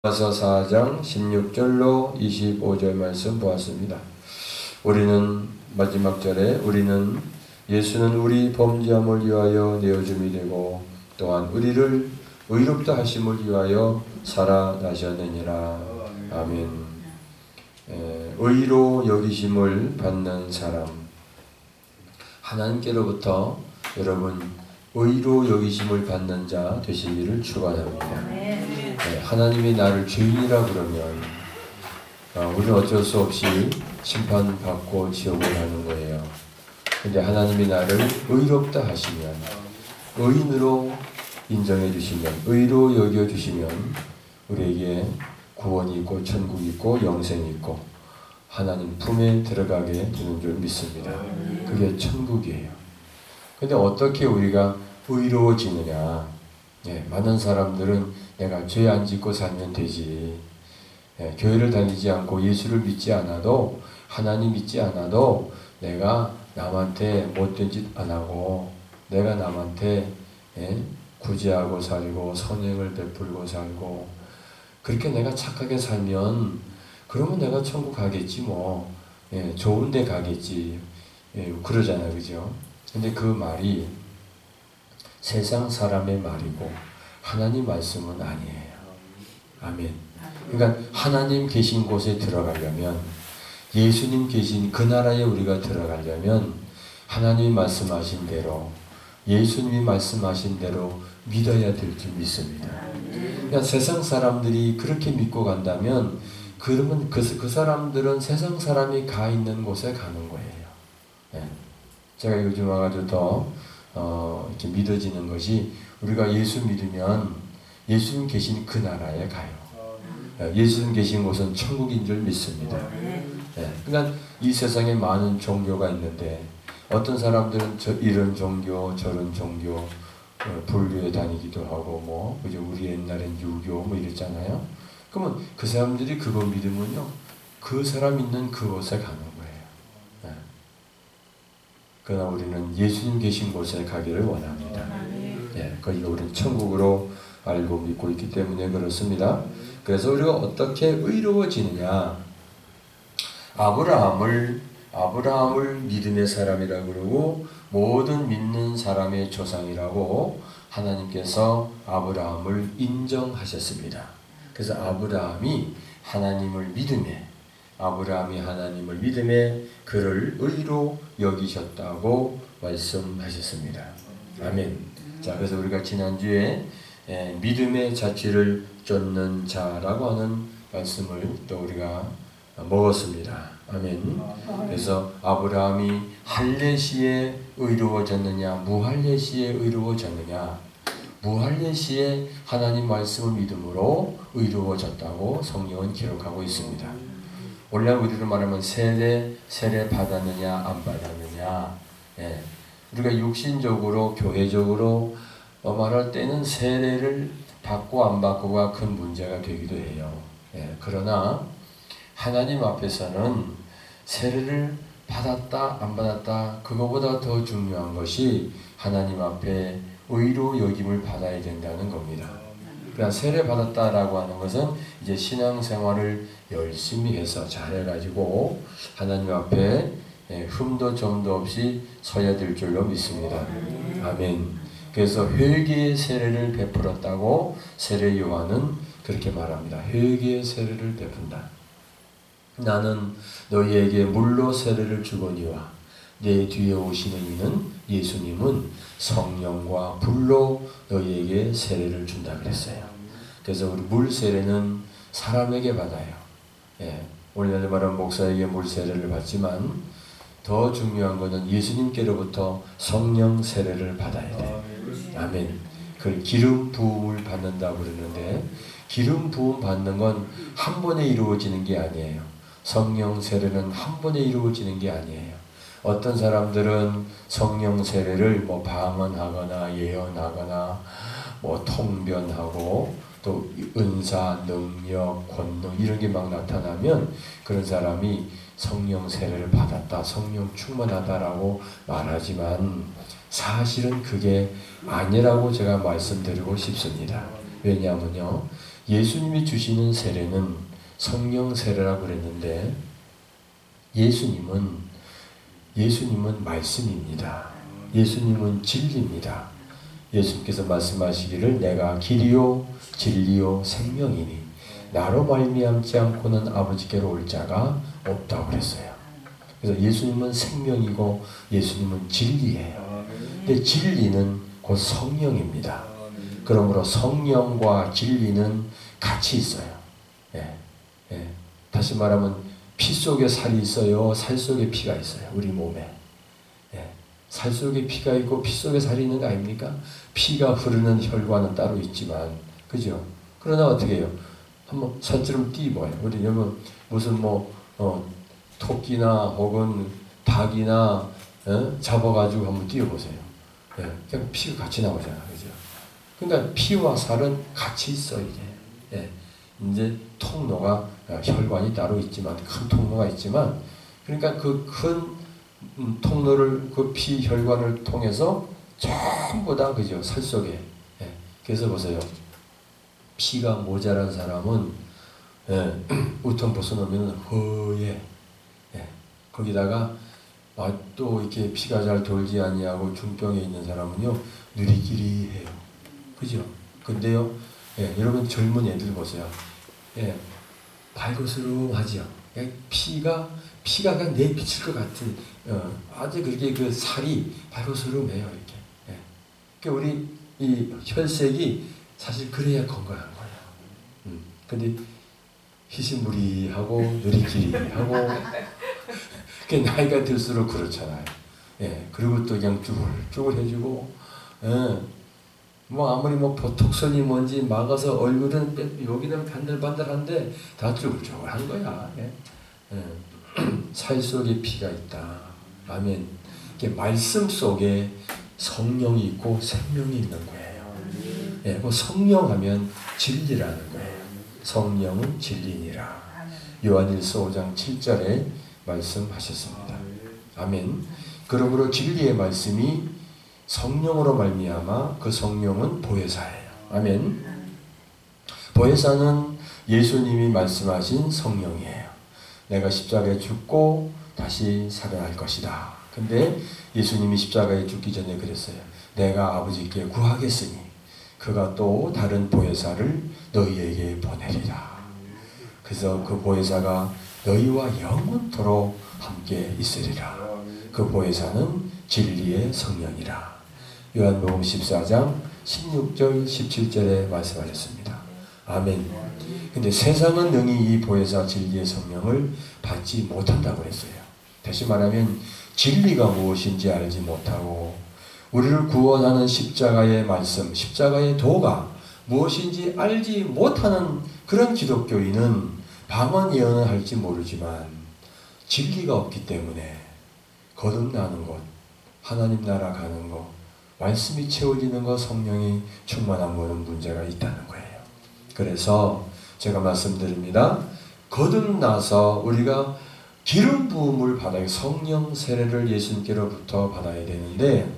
로마서 4장 16절로 25절 말씀 보았습니다. 우리는 마지막 절에 우리는 예수는 우리 범죄함을 위하여 내어줌이 되고 또한 우리를 의롭다 하심을 위하여 살아나셨느니라. 아멘. 의로 여기심을 받는 사람, 하나님께로부터 여러분 의로 여기심을 받는 자 되시기를 축원합니다. 하나님이 나를 죄인이라 그러면 우리는 어쩔 수 없이 심판받고 지옥을 가는 거예요. 근데 하나님이 나를 의롭다 하시면, 의인으로 인정해 주시면, 의로 여겨 주시면 우리에게 구원이 있고 천국이 있고 영생이 있고 하나님 품에 들어가게 되는 줄 믿습니다. 그게 천국이에요. 근데 어떻게 우리가 의로워지느냐? 많은 사람들은 내가 죄 안 짓고 살면 되지. 교회를 다니지 않고 예수를 믿지 않아도, 하나님 믿지 않아도 내가 남한테 못된 짓 안 하고 내가 남한테 구제하고 살고 선행을 베풀고 살고 그렇게 내가 착하게 살면 그러면 내가 천국 가겠지 뭐. 좋은 데 가겠지. 그러잖아요. 그죠? 근데 그 말이 세상 사람의 말이고 하나님 말씀은 아니에요. 아멘. 그러니까 하나님 계신 곳에 들어가려면, 예수님 계신 그 나라에 우리가 들어가려면 하나님이 말씀하신 대로, 예수님이 말씀하신 대로 믿어야 될 줄 믿습니다. 그러니까 세상 사람들이 그렇게 믿고 간다면 그러면 그 사람들은 세상 사람이 가 있는 곳에 가는 거예요. 제가 요즘 와가지고 더 이렇게 믿어지는 것이, 우리가 예수 믿으면 예수님 계신 그 나라에 가요. 예수님 계신 곳은 천국인 줄 믿습니다. 그러니까 이 세상에 많은 종교가 있는데 어떤 사람들은 이런 종교 저런 종교 불교에 다니기도 하고 뭐 그죠? 우리 옛날엔 유교 뭐 이랬잖아요. 그러면 그 사람들이 그거 믿으면요 그 사람 있는 그곳에 가는 거예요. 그러나 우리는 예수님 계신 곳에 가기를 원합니다. 거기가 우리는 천국으로 알고 믿고 있기 때문에 그렇습니다. 그래서 우리가 어떻게 의로워지느냐? 아브라함을 믿음의 사람이라고 그러고 모든 믿는 사람의 조상이라고 하나님께서 아브라함을 인정하셨습니다. 그래서 아브라함이 하나님을 믿음에 그를 의로 여기셨다고 말씀하셨습니다. 아멘. 자, 그래서 우리가 지난주에 믿음의 자취를 쫓는 자라고 하는 말씀을 또 우리가 먹었습니다. 아멘. 그래서 아브라함이 할례 시에 의로워졌느냐, 무할례 시에 의로워졌느냐? 무할례 시에 하나님 말씀을 믿음으로 의로워졌다고 성경은 기록하고 있습니다. 오늘날 우리로 말하면 세례 받았느냐 안 받았느냐. 우리가 육신적으로 교회적으로 말할 때는 세례를 받고 안 받고가 큰 문제가 되기도 해요. 그러나 하나님 앞에서는 세례를 받았다 안 받았다 그거보다 더 중요한 것이 하나님 앞에 의로 여김을 받아야 된다는 겁니다. 그러니까 세례 받았다라고 하는 것은 이제 신앙생활을 열심히 해서 잘해가지고 하나님 앞에 흠도 점도 없이 서야 될 줄로 믿습니다. 아멘. 그래서 회개의 세례를 베풀었다고 세례 요한은 그렇게 말합니다. 회개의 세례를 베푼다. 나는 너희에게 물로 세례를 주거니와 내 뒤에 오시는 이는 예수님은 성령과 불로 너희에게 세례를 준다 그랬어요. 그래서 우리 물 세례는 사람에게 받아요. 오늘날 말하면 목사에게 물 세례를 받지만 더 중요한 것은 예수님께로부터 성령 세례를 받아야 돼요. 아멘. 그걸 기름 부음을 받는다고 그러는데 기름 부음 받는 건 한 번에 이루어지는 게 아니에요. 성령 세례는 한 번에 이루어지는 게 아니에요. 어떤 사람들은 성령 세례를 뭐 방언하거나 예언하거나 뭐 통변하고 또 은사, 능력, 권능 이런 게 막 나타나면 그런 사람이 성령 세례를 받았다, 성령 충만하다라고 말하지만 사실은 그게 아니라고 제가 말씀드리고 싶습니다. 왜냐하면요, 예수님이 주시는 세례는 성령 세례라고 그랬는데 예수님은 말씀입니다. 예수님은 진리입니다. 예수님께서 말씀하시기를 내가 길이요 진리요 생명이니 나로 말미암지 않고는 아버지께로 올 자가 없다고 그랬어요. 그래서 예수님은 생명이고 예수님은 진리예요. 근데 진리는 곧 성령입니다. 그러므로 성령과 진리는 같이 있어요. 예, 예. 다시 말하면 피 속에 살이 있어요? 살 속에 피가 있어요? 우리 몸에. 예. 살 속에 피가 있고 피 속에 살이 있는 거 아닙니까? 피가 흐르는 혈관은 따로 있지만, 그죠? 그러나 어떻게 해요? 한번 살처럼 띄워봐요. 우리 여러분 무슨 토끼나 혹은 닭이나 잡아가지고 한번 띄워보세요. 예. 그냥 피가 같이 나오잖아요. 그죠? 그러니까 피와 살은 같이 있어 이제. 예. 이제 통로가 혈관이 따로 있지만 큰 통로가 있지만 그러니까 그 큰 통로를 그 피 혈관을 통해서 전부 다 그죠 살 속에. 예. 그래서 보세요. 피가 모자란 사람은 우통 벗어놓으면 허예. 예. 거기다가 또 이렇게 피가 잘 돌지 아니하고 중병에 있는 사람은요 느리끼리해요. 그죠? 근데요, 예, 여러분 젊은 애들 보세요. 예, 발거스름하지요. 피가 그냥 내비칠 것 같은 아주 그렇게 그 살이 발거스름해요 이렇게. 예. 그러니까 우리 이 혈색이 사실 그래야 건강한 거예요. 근데 희심무리하고 느리끼리하고 그 나이가 들수록 그렇잖아요. 예, 그리고 또 그냥 쭈글쭈글 해주고, 예, 아무리 보톡선이 뭔지 막아서 얼굴은 여기는 반들반들한데 다 쭈글쭈글한 거야. 예. 예. 살 속에 피가 있다. 아멘. 이게 말씀 속에 성령이 있고 생명이 있는 거예요. 예, 그 성령하면 진리라는 거예요. 성령은 진리니라. 요한일서 5장 7절에 말씀하셨습니다. 아멘. 그러므로 진리의 말씀이 성령으로 말미암아 그 성령은 보혜사예요. 아멘. 보혜사는 예수님이 말씀하신 성령이에요. 내가 십자가에 죽고 다시 살아날 것이다. 근데 예수님이 십자가에 죽기 전에 그랬어요. 내가 아버지께 구하겠으니 그가 또 다른 보혜사를 너희에게 보내리라. 그래서 그 보혜사가 너희와 영원토록 함께 있으리라. 그 보혜사는 진리의 성령이라. 요한복음 14장 16절 17절에 말씀하셨습니다. 아멘. 근데 세상은 능히 이 보혜사 진리의 성령을 받지 못한다고 했어요. 다시 말하면 진리가 무엇인지 알지 못하고 우리를 구원하는 십자가의 말씀, 십자가의 도가 무엇인지 알지 못하는 그런 기독교인은 방언 예언을 할지 모르지만 진리가 없기 때문에 거듭나는 것, 하나님 나라 가는 것, 말씀이 채워지는 것, 성령이 충만한 것은 문제가 있다는 거예요. 그래서 제가 말씀드립니다. 거듭나서 우리가 기름 부음을 받아야 성령 세례를 예수님께로부터 받아야 되는데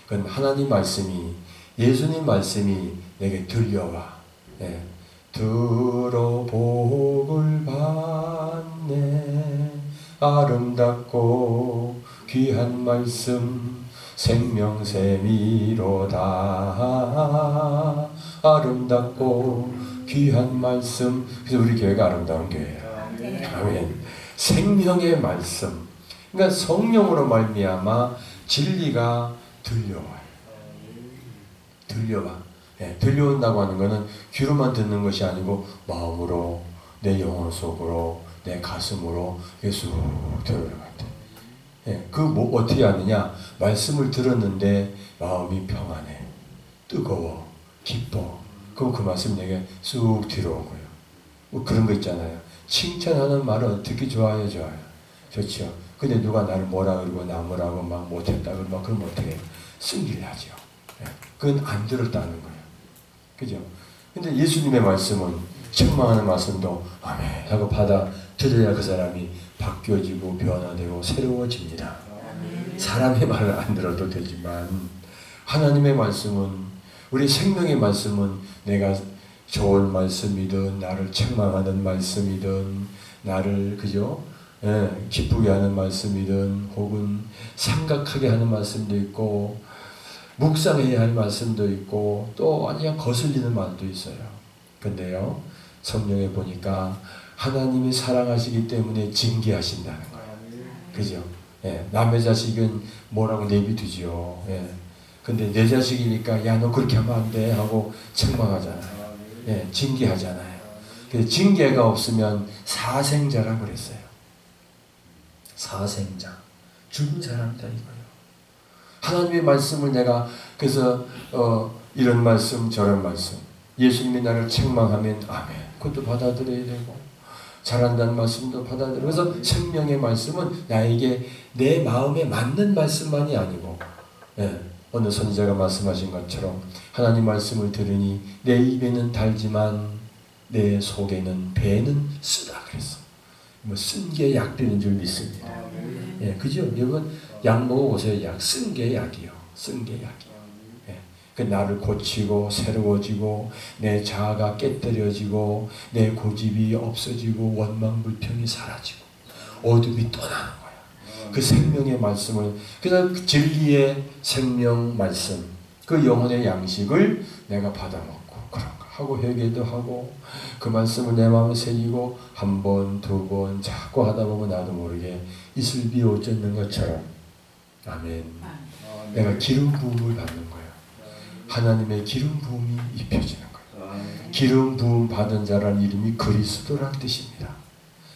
그건 하나님 말씀이 예수님 말씀이 내게 들려와. 네. 들어 복을 받네 아름답고 귀한 말씀 생명샘이로다. 아름답고 귀한 말씀. 그래서 우리 교회가 아름다운 교회예요. 아멘. 생명의 말씀. 그러니까 성령으로 말미암아 진리가 들려와요. 들려와. 네, 들려온다고 하는 것은 귀로만 듣는 것이 아니고 마음으로, 내 영혼 속으로, 내 가슴으로 쑥 들어갈 때. 네, 어떻게 하느냐? 말씀을 들었는데 마음이 평안해, 뜨거워, 기뻐. 그럼 그 말씀 내게 쑥 들어온 거예요. 그런 거 있잖아요. 칭찬하는 말은 듣기 좋아요, 좋아요. 좋죠. 근데 누가 나를 뭐라 그러고 나 뭐라고 막 못했다 그러면 그럼 어떻게 해요? 승질나죠. 네, 그건 안 들었다는 거예요. 그죠? 근데 예수님의 말씀은 책망하는 말씀도 아멘 하고 받아들여야 그 사람이 바뀌어지고 변화되고 새로워집니다. 사람의 말을 안 들어도 되지만 하나님의 말씀은, 우리 생명의 말씀은 내가 좋은 말씀이든 나를 책망하는 말씀이든 나를 그죠? 기쁘게 하는 말씀이든 혹은 생각하게 하는 말씀도 있고 묵상해야 할 말씀도 있고 또 아니야 거슬리는 말도 있어요. 근데요 성경에 보니까 하나님이 사랑하시기 때문에 징계하신다는 거예요. 그죠? 남의 자식은 뭐라고 내비두죠. 근데 내 자식이니까 야 너 그렇게 하면 안 돼 하고 책망하잖아요. 징계하잖아요. 그 징계가 없으면 사생자라 그랬어요. 사생자. 죽은 사람이다 이거예요. 하나님의 말씀을 내가 그래서 이런 말씀 저런 말씀 예수님이 나를 책망하면 아멘 그것도 받아들여야 되고 잘한다는 말씀도 받아들여요. 그래서 생명의 말씀은 나에게 내 마음에 맞는 말씀만이 아니고 어느 선지자가 말씀하신 것처럼 하나님 말씀을 들으니 내 입에는 달지만 내 속에는 배는 쓰다 그랬어. 뭐 쓴 게 약 되는 줄 믿습니다. 그죠? 여러분 약 먹어보세요. 약 쓴 게 약이요. 쓴 게 약이요. 그 나를 고치고 새로워지고 내 자아가 깨뜨려지고 내 고집이 없어지고 원망불평이 사라지고 어둠이 떠나는 거야. 그 생명의 말씀을 그래서 진리의 생명 말씀 그 영혼의 양식을 내가 받아먹고 그런 거 하고 회개도 하고 그 말씀을 내 마음에 새기고 한 번, 두 번 자꾸 하다 보면 나도 모르게 이슬비 옷 젖는 것처럼 아멘. 내가 기름 부음을 받는 거예요. 하나님의 기름 부음이 입혀지는 거예요. 기름 부음 받은 자라는 이름이 그리스도란 뜻입니다.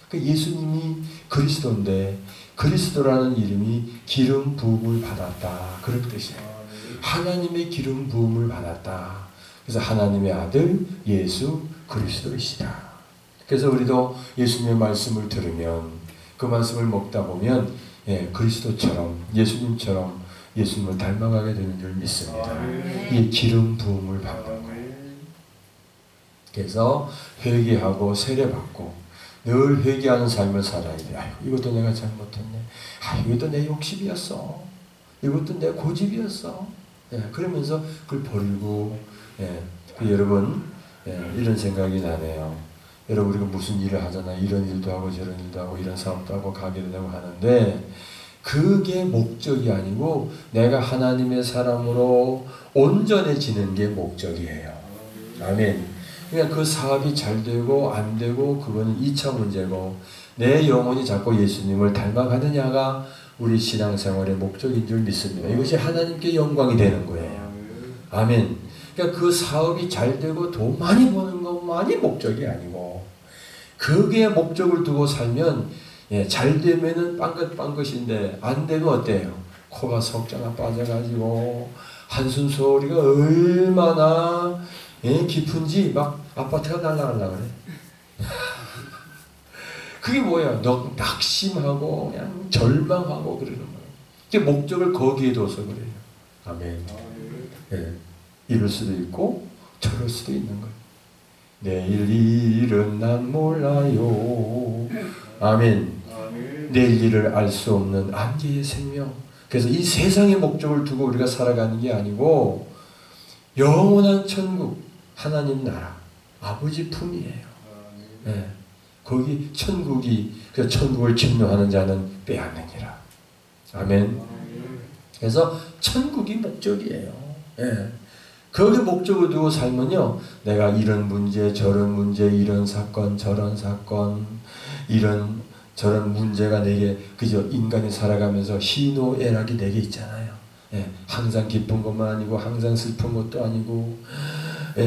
그 예수님이 그리스도인데 그리스도라는 이름이 기름 부음을 받았다 그런 뜻이에요. 하나님의 기름 부음을 받았다. 그래서 하나님의 아들 예수 그리스도이시다. 그래서 우리도 예수님의 말씀을 들으면 그 말씀을 먹다 보면 그리스도처럼 예수님처럼 예수님을 닮아가게 되는 줄 믿습니다. 이 기름 부음을 받는 거예요. 그래서 회개하고 세례받고 늘 회개하는 삶을 살아야 돼. 아유, 이것도 내가 잘못했네. 이것도 내 욕심이었어. 이것도 내 고집이었어. 그러면서 그걸 버리고 여러분 이런 생각이 나네요. 여러분 우리가 무슨 일을 하잖아요. 이런 일도 하고 저런 일도 하고 이런 사업도 하고 가게도 하고 하는데 그게 목적이 아니고 내가 하나님의 사람으로 온전해지는 게 목적이에요. 아멘. 그러니까 그 사업이 잘 되고 안 되고 그거는 2차 문제고 내 영혼이 자꾸 예수님을 닮아가느냐가 우리 신앙생활의 목적인 줄 믿습니다. 이것이 하나님께 영광이 되는 거예요. 아멘. 그러니까 그 사업이 잘 되고 돈 많이 버는 것만이 목적이 아니고 그게 목적을 두고 살면 잘 되면은 빵긋빵긋인데 안 되면 어때요? 코가 석자가 빠져가지고 한숨 소리가 얼마나 깊은지 막 아파트가 날아가려고 그래. 그게 뭐야? 낙심하고 그냥 절망하고 그러는 거예요. 그 목적을 거기에 둬서 그래요. 아멘. 이럴 수도 있고 저럴 수도 있는 거예요. 내일 일은 난 몰라요. 아멘. 내일 일을 알 수 없는 안개의 생명. 그래서 이 세상의 목적을 두고 우리가 살아가는 게 아니고 영원한 천국, 하나님 나라, 아버지 품이에요. 거기 천국이 그 천국을 침노하는 자는 빼앗느니라. 아멘. 그래서 천국이 목적이에요. 거기 목적을 두고 살면요, 내가 이런 문제, 저런 문제, 이런 사건, 저런 사건, 이런 저런 문제가 내게 그저 인간이 살아가면서 희노애락이 내게 있잖아요. 항상 기쁜 것만 아니고 항상 슬픈 것도 아니고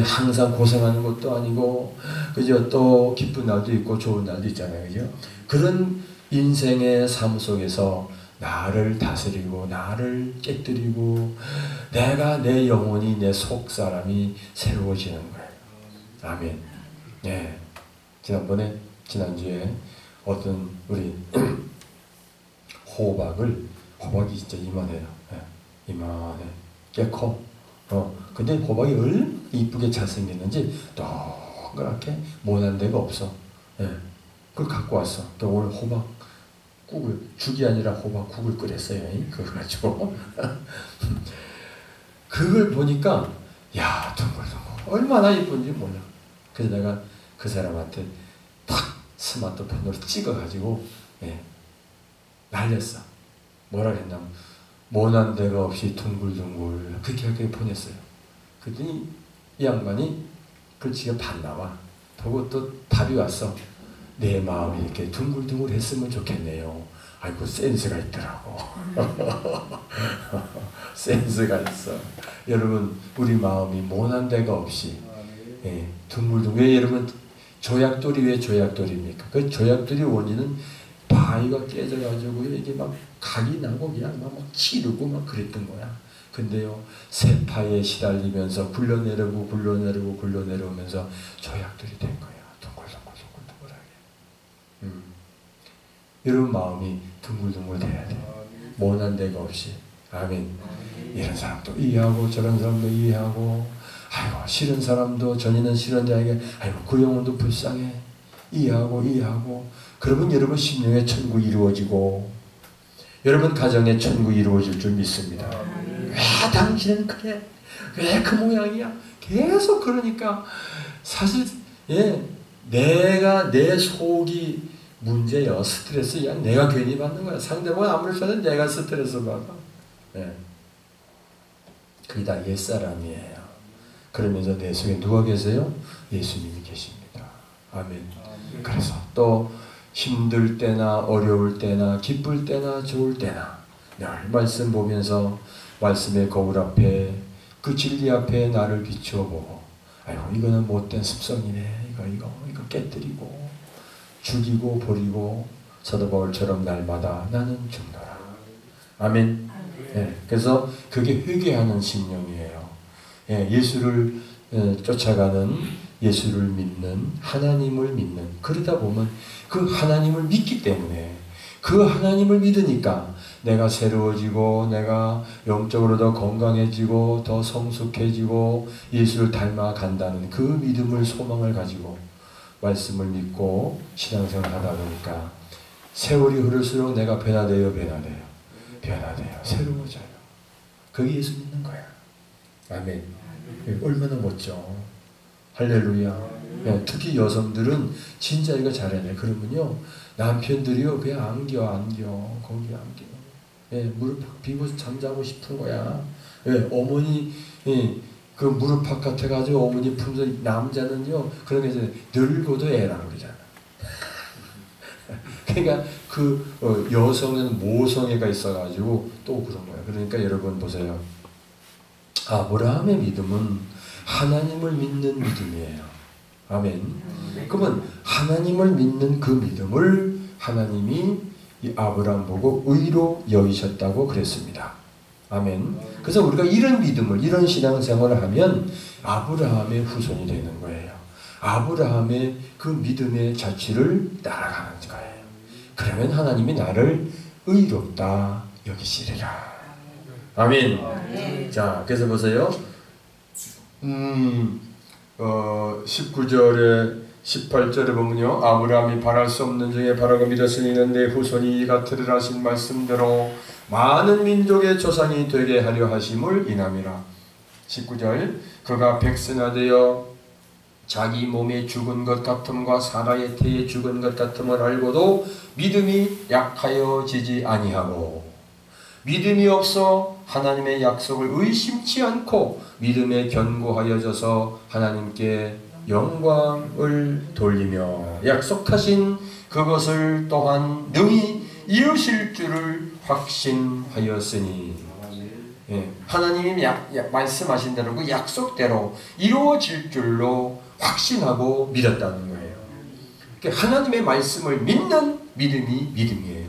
항상 고생하는 것도 아니고 그죠? 또 기쁜 날도 있고 좋은 날도 있잖아요. 그죠? 그런 인생의 삶 속에서 나를 다스리고 나를 깨뜨리고 내가 내 영혼이 내 속 사람이 새로워지는 거예요. 아멘. 지난주에 어떤 우리 호박이 진짜 이만해요. 이만해. 꽤 커. 근데 호박이 얼마나 이쁘게 잘생겼는지 동그랗게 모난 데가 없어. 그걸 갖고 왔어. 오늘 호박국을, 죽이 아니라 호박국을 끓였어요. 그걸 가지고. 그걸 보니까, 야, 둥글둥글. 얼마나 이쁜지 몰라. 그래서 내가 그 사람한테 탁 스마트폰으로 찍어가지고 날렸어. 뭐라 했냐면 모난 데가 없이 둥글둥글 그렇게 보냈어요. 그랬더니 이 양반이 글씨가 봤나봐. 보고 또 답이 왔어. 내 마음이 이렇게 둥글둥글 했으면 좋겠네요. 아이고 센스가 있더라고. 센스가 있어. 여러분 우리 마음이 모난 데가 없이 둥글둥글. 왜 여러분 조약돌이 왜 조약돌입니까? 그 조약돌이 원인은 바위가 깨져가지고 이게 막 각이 나고 그냥 막 치르고 막 그랬던 거야. 근데요 세파에 시달리면서 굴러내려오면서 조약돌이 된 거야. 여러분 마음이 둥글둥글 돼야 돼. 모난 데가 없이. 아멘. 이런 사람도 이해하고 저런 사람도 이해하고, 아이고 싫은 사람도 전에는 싫은 자에게 아이고 그 영혼도 불쌍해. 이해하고 그러면 여러분 심령의 천국이 이루어지고 여러분 가정의 천국이 이루어질 줄 믿습니다. 왜 당신은 그래? 왜 그 모양이야? 계속 그러니까 사실 내가 내 속이 문제요. 스트레스야. 내가 괜히 받는 거야. 상대방은 아무리 써도 내가 스트레스 받아. 그게 다 옛사람이에요. 그러면서 내 속에 누가 계세요? 예수님이 계십니다. 아멘. 그래서 또 힘들 때나 어려울 때나 기쁠 때나 좋을 때나 늘 말씀 보면서 말씀의 거울 앞에 그 진리 앞에 나를 비추어보고 아이고 이거는 못된 습성이네. 이거 깨뜨리고 죽이고 버리고 사도 바울처럼 날마다 나는 죽노라. 아멘. 그래서 그게 회개하는 심령이에요. 예수를 쫓아가는, 예수를 믿는, 하나님을 믿는. 그러다 보면 그 하나님을 믿기 때문에 그 하나님을 믿으니까 내가 새로워지고 내가 영적으로 더 건강해지고 더 성숙해지고 예수를 닮아간다는 그 믿음을 소망을 가지고 말씀을 믿고 신앙생활을 하다 보니까 세월이 흐를수록 내가 변화돼요. 새로워져요. 그게 예수 믿는 거야. 아멘. 얼마나 멋져. 할렐루야. 특히 여성들은 진짜 이거 잘해내. 그러면요 남편들이요 그냥 안겨 거기 안겨. 무릎 팍 비고 잠자고 싶은 거야. 어머니 그 무릎 팍 같아가지고 어머니 품서 남자는요 그런 게 있잖아요. 늙어도 애라고 그러잖아. 그러니까 그 여성은 모성애가 있어가지고 또 그런 거야. 그러니까 여러분 보세요. 아브라함의 믿음은 하나님을 믿는 믿음이에요. 아멘. 그러면 하나님을 믿는 그 믿음을 하나님이 이 아브라함 보고 의로 여기셨다고 그랬습니다. 아멘. 그래서 우리가 이런 믿음을, 이런 신앙생활을 하면 아브라함의 후손이 되는 거예요. 아브라함의 그 믿음의 자취를 따라가는 거예요. 그러면 하나님이 나를 의롭다 여기시리라. 아멘. 자, 그래서 보세요. 19절에 18절에 보면요. 아브라함이 바랄 수 없는 중에 바라고 믿었으니 내 후손이 이 같으리라 하신 말씀대로 많은 민족의 조상이 되게 하려 하심을 인함이라. 19절 그가 백성화되어 자기 몸에 죽은 것 같음과 사라의 태에 죽은 것 같음을 알고도 믿음이 약하여지지 아니하고 믿음이 없어 하나님의 약속을 의심치 않고 믿음에 견고하여져서 하나님께 영광을 돌리며 약속하신 그것을 또한 능히 이루실 줄을 확신하였으니 하나님이 말씀하신 대로 그 약속대로 이루어질 줄로 확신하고 믿었다는 거예요. 그러니까 하나님의 말씀을 믿는 믿음이 믿음이에요.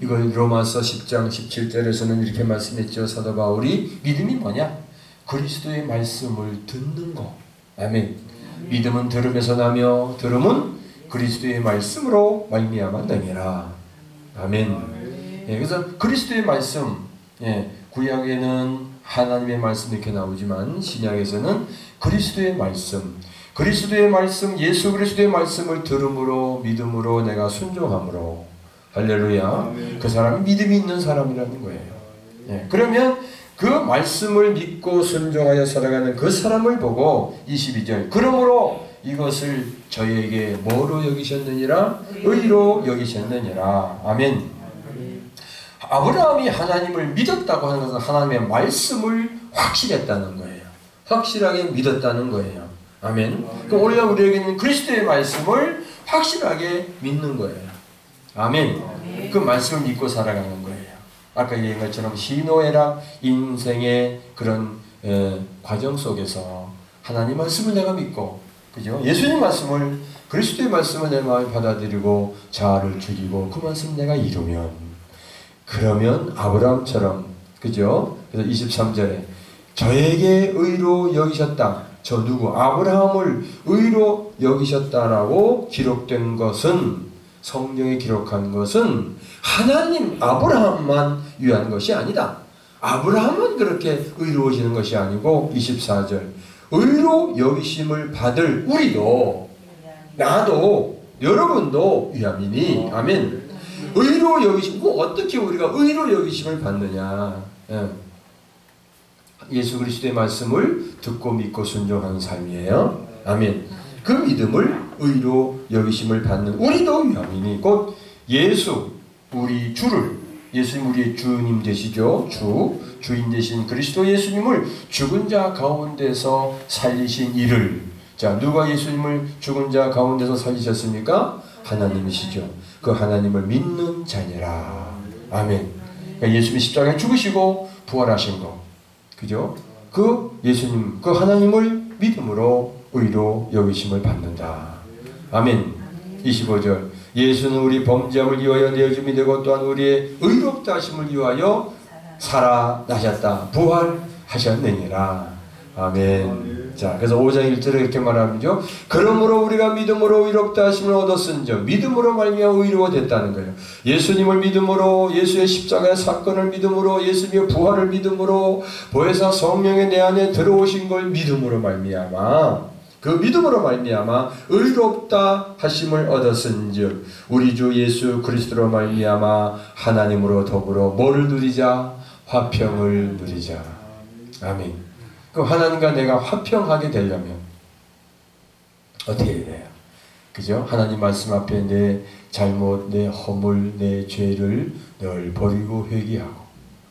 이걸 로마서 10장 17절에서는 이렇게 말씀했죠. 사도 바울이 믿음이 뭐냐? 그리스도의 말씀을 듣는 거. 아멘. 믿음은 들음에서 나며 들음은 그리스도의 말씀으로 말미암아 능이라. 아멘. 그래서 그리스도의 말씀, 구약에는 하나님의 말씀 이렇게 나오지만 신약에서는 그리스도의 말씀, 예수 그리스도의 말씀을 들음으로 믿음으로 내가 순종함으로 할렐루야. 그 사람이 믿음이 있는 사람이라는 거예요. 그러면 그 말씀을 믿고 순종하여 살아가는 그 사람을 보고 22절 그러므로 이것을 저희에게 뭐로 여기셨느니라? 의로 여기셨느니라. 아멘. 아브라함이 하나님을 믿었다고 하는 것은 하나님의 말씀을 확신했다는 거예요. 확실하게 믿었다는 거예요. 아멘. 그럼 오늘 우리에게는 그리스도의 말씀을 확실하게 믿는 거예요. 아멘. 그 말씀을 믿고 살아가는 거예요. 아까 얘기한 것처럼 희노애락 인생의 그런 과정 속에서 하나님 말씀을 내가 믿고, 그죠? 예수님 말씀을, 그리스도의 말씀을 내 마음에 받아들이고 자아를 죽이고 그 말씀 내가 이루면, 그러면 아브라함처럼, 그죠? 그래서 23절에 저에게 의로 여기셨다. 저 누구? 아브라함을 의로 여기셨다라고 기록된 것은, 성경에 기록한 것은 하나님 아브라함만 위한 것이 아니다. 아브라함은 그렇게 의로워지는 것이 아니고 24절 의로 여기심을 받을 우리도, 나도, 여러분도 위함이니. 아멘. 의로 여기심, 어떻게 우리가 의로 여기심을 받느냐? 예수 그리스도의 말씀을 듣고 믿고 순종하는 삶이에요. 아멘. 그 믿음을 의로 여기심을 받는 우리도 위함이니, 곧 예수, 우리 주를, 예수님 우리의 주님 되시죠. 주인 되신 그리스도 예수님을 죽은 자 가운데서 살리신 이를, 자, 누가 예수님을 죽은 자 가운데서 살리셨습니까? 하나님이시죠. 그 하나님을 믿는 자니라. 아멘. 그러니까 예수님이 십자가에 죽으시고 부활하신 거, 그죠? 그 예수님, 그 하나님을 믿음으로 의로 여기심을 받는다. 아멘. 25절 예수는 우리 범죄함을 위하여 내어줌이 되고 또한 우리의 의롭다 하심을 위하여 살아나셨다. 부활하셨느니라. 아멘. 자, 그래서 5장 1절에 이렇게 말하죠. 그러므로 우리가 믿음으로 의롭다 하심을 얻었은즉, 믿음으로 말미암아 의로워 됐다는 거예요. 예수님을 믿음으로, 예수의 십자가의 사건을 믿음으로, 예수님의 부활을 믿음으로, 보혜사 성령의 내 안에 들어오신 걸 믿음으로 말미암아, 그 믿음으로 말미암아 의롭다 하심을 얻었은즉 우리 주 예수 그리스도로 말미암아 하나님으로 더불어 뭐를 누리자? 화평을 누리자. 아멘. 그럼 하나님과 내가 화평하게 되려면 어떻게 해야 돼요? 그죠? 하나님 말씀 앞에 내 잘못, 내 허물, 내 죄를 늘 버리고 회개하고,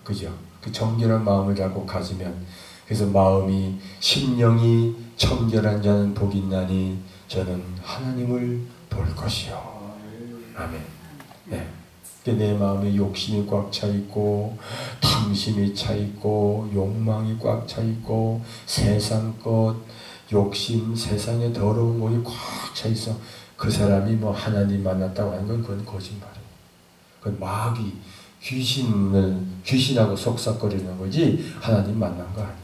그죠? 그 정결한 마음을 갖고 가지면, 그래서 마음이, 심령이 청결한 자는 복이 있나니 저는 하나님을 볼 것이요. 아멘. 네. 내 마음에 욕심이 꽉 차 있고, 탐심이 차 있고, 욕망이 꽉 차 있고, 세상 것, 욕심, 세상의 더러운 것이 꽉 차 있어. 그 사람이 뭐 하나님 만났다고 하는 건 그건 거짓말이에요. 그건 마귀, 귀신하고 속삭거리는 거지 하나님 만난 거 아니에요.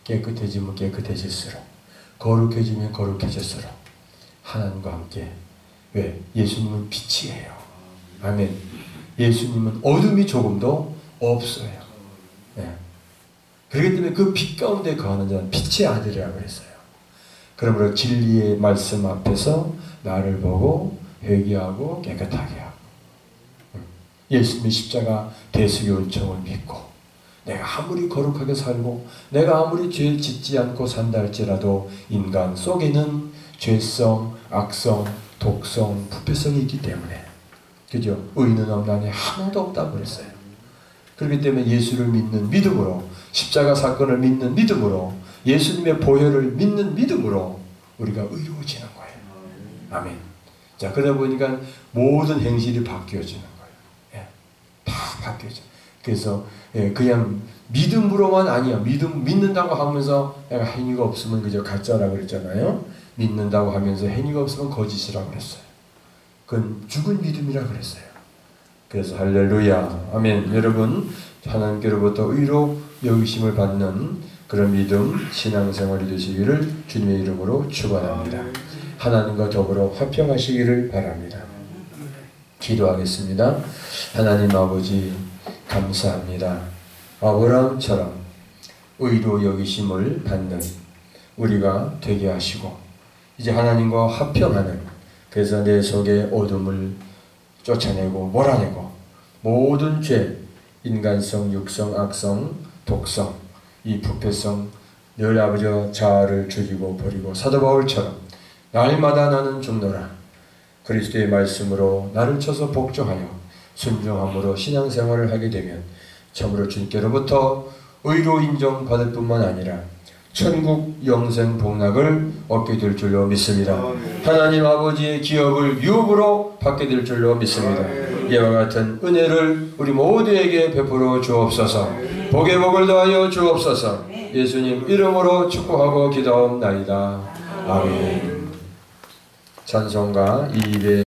깨끗해지면 깨끗해질수록, 거룩해지면 거룩해질수록 하나님과 함께. 왜? 예수님은 빛이에요. 아멘. 예수님은 어둠이 조금도 없어요. 네. 그렇기 때문에 그 빛 가운데 거하는 자는 빛의 아들이라고 했어요. 그러므로 진리의 말씀 앞에서 나를 보고 회개하고 깨끗하게 하고, 예수님의 십자가 대속의 은총을 믿고, 내가 아무리 거룩하게 살고 내가 아무리 죄 짓지 않고 산다 할지라도 인간 속에는 죄성, 악성, 독성, 부패성이 있기 때문에, 그죠? 의인은 없나니 하나도 없다고 그랬어요. 그렇기 때문에 예수를 믿는 믿음으로, 십자가 사건을 믿는 믿음으로, 예수님의 보혈을 믿는 믿음으로 우리가 의로워지는 거예요. 아멘. 자, 그러다 보니까 모든 행실이 바뀌어지는 거예요. 예, 다 바뀌어져. 그래서 그냥 믿음으로만 아니야. 믿는다고 하면서 내가 행위가 없으면 그저 가짜라고 그랬잖아요. 믿는다고 하면서 행위가 없으면 거짓이라고 그랬어요. 그건 죽은 믿음이라고 그랬어요. 그래서 할렐루야. 아멘. 여러분, 하나님께로부터 의로 여기심을 받는 그런 믿음, 신앙생활이 되시기를 주님의 이름으로 축원합니다. 하나님과 더불어 화평하시기를 바랍니다. 기도하겠습니다. 하나님 아버지, 감사합니다. 아브라함처럼 의로 여기심을 받는 우리가 되게 하시고, 이제 하나님과 화평하는, 그래서 내 속의 어둠을 쫓아내고 몰아내고 모든 죄, 인간성, 육성, 악성, 독성, 이 부패성, 늘 아버지와 자아를 죽이고 버리고 사도 바울처럼 날마다 나는 죽노라. 그리스도의 말씀으로 나를 쳐서 복종하여 순종함으로 신앙생활을 하게 되면 참으로 주님께로부터 의로 인정받을 뿐만 아니라 천국 영생 복락을 얻게 될 줄로 믿습니다. 하나님 아버지의 기업을 유업으로 받게 될 줄로 믿습니다. 이와 같은 은혜를 우리 모두에게 베풀어 주옵소서. 복의 복을 더하여 주옵소서. 예수님 이름으로 축복하고 기도하옵나이다. 아멘. 찬송가 200